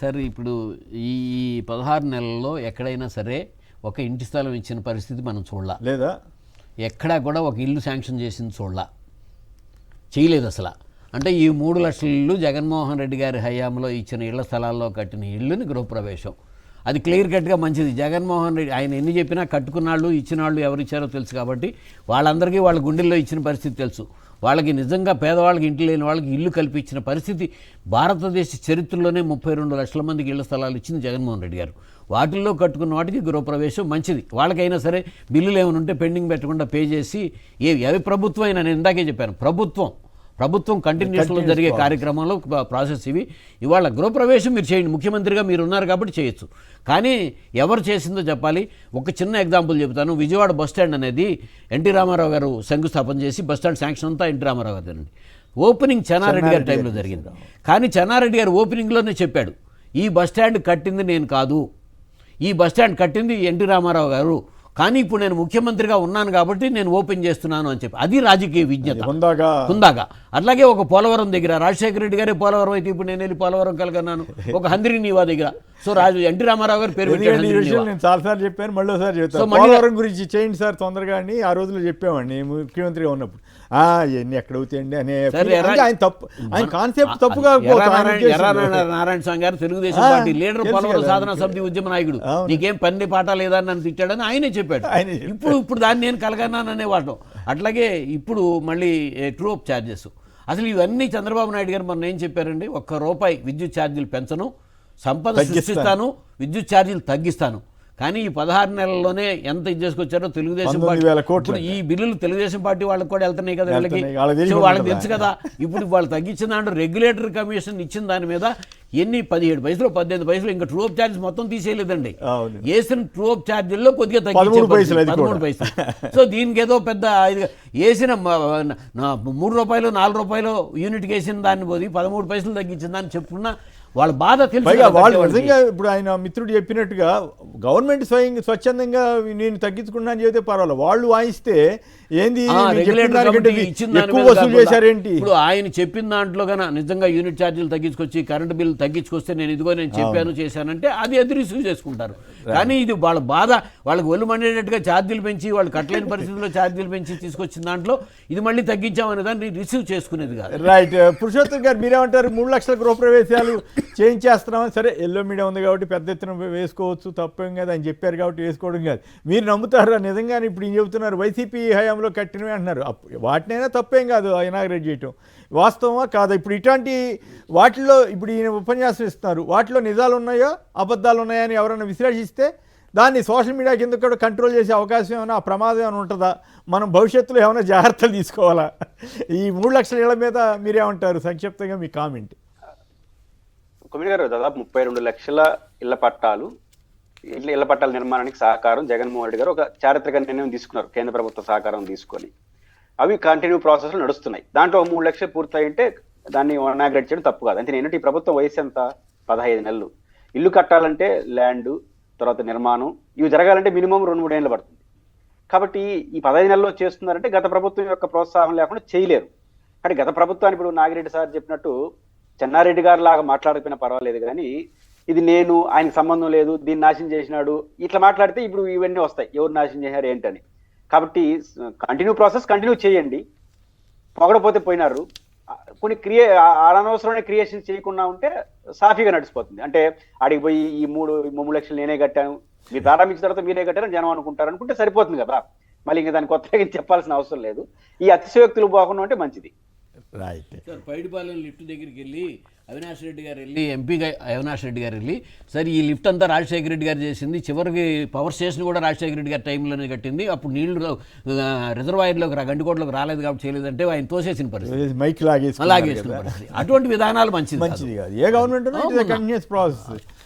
Sir ఇప్పుడు ఈ 16 నెలల్లో ఎక్కడైనా సరే ఒక ఇంటి స్థలం ఇచ్చిన పరిస్థితి మనం చూడాల లేదా, ఎక్కడా కూడా ఒక ఇల్లు శాంక్షన్ చేసింది చూడాల, చేయలేదు అసలు. అంటే ఈ 3 లక్షల ఇల్లు జగన్మోహన్ రెడ్డి గారి హయాంలో ఇచ్చిన ఇళ్ల స్థలాల్లో కట్టిన ఇల్లుని గృహప్రవేశం, అది క్లియర్ కట్గా మంచిది. జగన్మోహన్ రెడ్డి ఆయన ఎన్ని చెప్పినా కట్టుకున్నాళ్ళు ఇచ్చినాళ్ళు ఎవరిచ్చారో తెలుసు కాబట్టి వాళ్ళందరికీ వాళ్ళ గుండెల్లో ఇచ్చిన పరిస్థితి తెలుసు. వాళ్ళకి నిజంగా పేదవాళ్ళకి ఇంటి లేని వాళ్ళకి ఇల్లు కల్పించిన పరిస్థితి భారతదేశ చరిత్రలోనే 32 లక్షల మందికి ఇళ్ల స్థలాలు ఇచ్చింది జగన్మోహన్ రెడ్డి గారు. వాటిల్లో కట్టుకున్న వాటికి గృహప్రవేశం మంచిది. వాళ్ళకైనా సరే బిల్లులు ఏమైనా ఉంటే పెండింగ్ పెట్టకుండా పే చేసి అవి ప్రభుత్వం అయినా, నేను ఇందాకే చెప్పాను, ప్రభుత్వం కంటిన్యూస్లో జరిగే కార్యక్రమంలో ప్రాసెస్ ఇవి. ఇవాళ గృహప్రవేశం మీరు చేయండి, ముఖ్యమంత్రిగా మీరు ఉన్నారు కాబట్టి చేయొచ్చు. కానీ ఎవరు చేసిందో చెప్పాలి. ఒక చిన్న ఎగ్జాంపుల్ చెబుతాను. విజయవాడ బస్టాండ్ అనేది ఎన్టీ రామారావు గారు శంకుస్థాపన చేసి బస్టాండ్ శాంక్షన్ అంతా ఎన్టీ రామారావు గారు అండి. ఓపెనింగ్ చెన్నారెడ్డి గారి టైంలో జరిగింది. కానీ చెన్నారెడ్డి గారు ఓపెనింగ్లోనే చెప్పాడు, ఈ బస్టాండ్ కట్టింది నేను కాదు, ఈ బస్టాండ్ కట్టింది ఎన్టీ రామారావు గారు, కానీ ఇప్పుడు నేను ముఖ్యమంత్రిగా ఉన్నాను కాబట్టి నేను ఓపెన్ చేస్తున్నాను అని చెప్పి. అది రాజకీయ విజ్ఞత హుందాగా. అట్లాగే ఒక పోలవరం దగ్గర రాజశేఖర రెడ్డి గారే పోలవరం అయితే ఇప్పుడు నేను వెళ్ళి పోలవరం కలగన్నాను, ఒక హంద్రి నీవా దగ్గర. సో ఎన్టీ రామారావు గారు పేరు నేను చాలాసార్లు చెప్పాను, మళ్ళీ ఒకసారి చెప్తాను. పోలవరం గురించి చేయండి సార్ తొందరగా అని ఆ రోజుల్లో చెప్పామండి ముఖ్యమంత్రిగా ఉన్నప్పుడు. ఇవన్నీ ఎక్కడ అవుతాయండి అనే ఆయన తప్పు, ఆయన కాన్సెప్ట్ తప్పు కాకపోతే. నారాయణ స్వామి గారు తెలుగుదేశం పార్టీ లీడర్, పోలవరం సాధన సమితి ఉద్యమ నాయకుడు, నీకేం పని పాట లేదా అని నన్ను తిట్టాడని ఆయనే చెప్పాడు. ఇప్పుడు దాన్ని నేను కలగన్నాను అనేవాడు. అట్లాగే ఇప్పుడు మళ్ళీ ట్రూ అప్ ఛార్జెస్, అసలు ఇవన్నీ చంద్రబాబు నాయుడు గారు మొన్న ఏం చెప్పారండి, ₹1 విద్యుత్ ఛార్జీలు పెంచను, సంపద సృష్టిస్తాను, విద్యుత్ ఛార్జీలు తగ్గిస్తాను. కానీ ఈ 16 నెలల్లోనే ఎంత ఇది చేసుకొచ్చారో తెలుగుదేశం పార్టీ. ఈ బిల్లులు తెలుగుదేశం పార్టీ వాళ్ళకి కూడా వెళ్తున్నాయి కదా, వాళ్ళకి తెలుసు కదా. ఇప్పుడు వాళ్ళు తగ్గించిన దాంట్లో రెగ్యులేటరీ కమిషన్ ఇచ్చిన దాని మీద ఎన్ని 17 పైసలు 18 పైసలు, ఇంకా ట్రూ అప్ ఛార్జెస్ మొత్తం తీసేయలేదండి. వేసిన ట్రూ అప్ ఛార్జీల్లో కొద్దిగా తగ్గించారు 13 పైసలు. సో దీనికి ఏదో పెద్ద వేసిన ₹3 ₹4 యూనిట్కి వేసిన దాన్ని పోయి 13 పైసలు తగ్గించిన దాన్ని చెప్పుకున్నా వాళ్ళ బాధ తెలుసు. వాళ్ళు నిజంగా ఇప్పుడు ఆయన మిత్రుడు చెప్పినట్టుగా గవర్నమెంట్ స్వచ్ఛందంగా నేను తగ్గించుకున్నా అని చెబితే పర్వాలేదు, వాళ్ళు వాయిస్తే ఏంది ఎక్కువ వసూలు చేశారేంటి. ఇప్పుడు ఆయన చెప్పిన దాంట్లో కన్నా నిజంగా యూనిట్ ఛార్జీలు తగ్గించుకొచ్చి కరెంటు బిల్లు తగ్గించుకొస్తే నేను చెప్పాను చేశానంటే అది రిసీవ్ చేసుకుంటారు. కానీ ఇది వాళ్ళ బాధ, వాళ్ళకి ఒళ్ళు మండేటట్టుగా ఛార్జీలు పెంచి వాళ్ళు కట్టలేని పరిస్థితుల్లో ఛార్జీలు పెంచి తీసుకొచ్చిన దాంట్లో ఇది మళ్ళీ తగ్గించామనే దాన్ని రిసీవ్ చేసుకునేది కాదు. రైట్. పురుషోత్తం గారు మీరేమంటారు? 3 లక్షల గృహప్రవేశాలు చేయించేస్తున్నామని, సరే ఎల్లో మీడియా ఉంది కాబట్టి పెద్ద ఎత్తున వేసుకోవచ్చు, తప్పేం కాదు అని చెప్పారు కాబట్టి వేసుకోవడం కాదు. మీరు నమ్ముతారా నిజంగానే? ఇప్పుడు ఏం చెబుతున్నారు, వైసీపీ హయాంలో కట్టినవి అంటున్నారు, వాటినైనా తప్పేం కాదు ఇనాగ్రేట్ చేయటం, వాస్తవమా కాదా? ఇప్పుడు ఇట్లాంటి వాటిల్లో ఇప్పుడు ఈయన ఉపన్యాసం ఇస్తున్నారు, వాటిలో నిజాలు ఉన్నాయో అబద్ధాలు ఉన్నాయని ఎవరైనా విశ్లేషిస్తే దాన్ని సోషల్ మీడియా కింద కూడా కంట్రోల్ చేసే అవకాశం ఏమైనా, ఆ ప్రమాదం ఏమైనా ఉంటుందా? మనం భవిష్యత్తులో ఏమైనా జాగ్రత్తలు తీసుకోవాలా? ఈ 3 లక్షల ఇళ్ల మీద మీరేమంటారు? సంక్షిప్తంగా మీ కామెంట్. కొమ్మిడి గారు, దాదాపు 32 లక్షల ఇళ్ల పట్టాల నిర్మాణానికి సహకారం జగన్మోహన్ రెడ్డి గారు ఒక చారిత్రక నిర్ణయం తీసుకున్నారు, కేంద్ర ప్రభుత్వ సహకారం తీసుకొని. అవి కంటిన్యూ ప్రాసెస్లో నడుస్తున్నాయి. దాంట్లో 3 లక్షలు పూర్తయింటే దాన్ని ఇనాగ్రేట్ చేయడం తప్పు కాదు. అంటే ఏంటంటే ఈ ప్రభుత్వం వయసు ఎంత? 15 నెలలు. ఇల్లు కట్టాలంటే ల్యాండ్, తర్వాత నిర్మాణం, ఇవి జరగాలంటే మినిమం 2-3 ఏళ్ళు పడుతుంది. కాబట్టి ఈ 15 నెలల్లో చేస్తున్నారంటే గత ప్రభుత్వం యొక్క ప్రోత్సాహం లేకుండా చేయలేరు. కానీ గత ప్రభుత్వాన్ని ఇప్పుడు నాగిరెడ్డి సార్ చెప్పినట్టు చెన్నారెడ్డి గారు లాగా మాట్లాడకపోయినా పర్వాలేదు, కానీ ఇది నేను ఆయనకు సంబంధం లేదు, దీన్ని నాశనం చేసినాడు, ఇట్లా మాట్లాడితే ఇప్పుడు ఇవన్నీ వస్తాయి, ఎవరు నాశనం చేశారు ఏంటని. కాబట్టి ప్రాసెస్ కంటిన్యూ చేయండి. పొగడపోతే పోయినారు. కొన్ని అనవసరమైన క్రియేషన్ చేయకుండా ఉంటే సాఫీగా నడిచిపోతుంది. అంటే ఆడికి పోయి ఈ 3 లక్షలు నేనే కట్టాను, మీరు ప్రారంభించిన తర్వాత మీరే కట్టారని జనం అనుకుంటారు అనుకుంటే సరిపోతుంది కదా. మళ్ళీ ఇంకా దాన్ని కొత్తగా చెప్పాల్సిన అవసరం లేదు. ఈ అతిశయోక్తులు పోకుండా ఉంటే మంచిది. రైట్. సార్ పైడిపాలెం లిఫ్ట్ దగ్గరికి వెళ్ళి అవినాష్ రెడ్డి గారు వెళ్ళి ఎంపీగా అవినాష్ రెడ్డి గారు వెళ్ళి, సరే ఈ లిఫ్ట్ అంతా రాజశేఖర రెడ్డి గారు చేసింది, చివరికి పవర్ స్టేషన్ కూడా రాజశేఖర రెడ్డి గారి టైంలోనే కట్టింది, అప్పుడు నీళ్లు రిజర్వాయర్లోకి గండికోటలోకి రాలేదు కాబట్టి చేయలేదంటే ఆయన తోసేసిన పరిస్థితి, మైక్ లాగేసిన పరిస్థితి. అటువంటి విధానాలు మంచిది కాదు. ఏ గవర్నమెంట్ ప్రాసెస్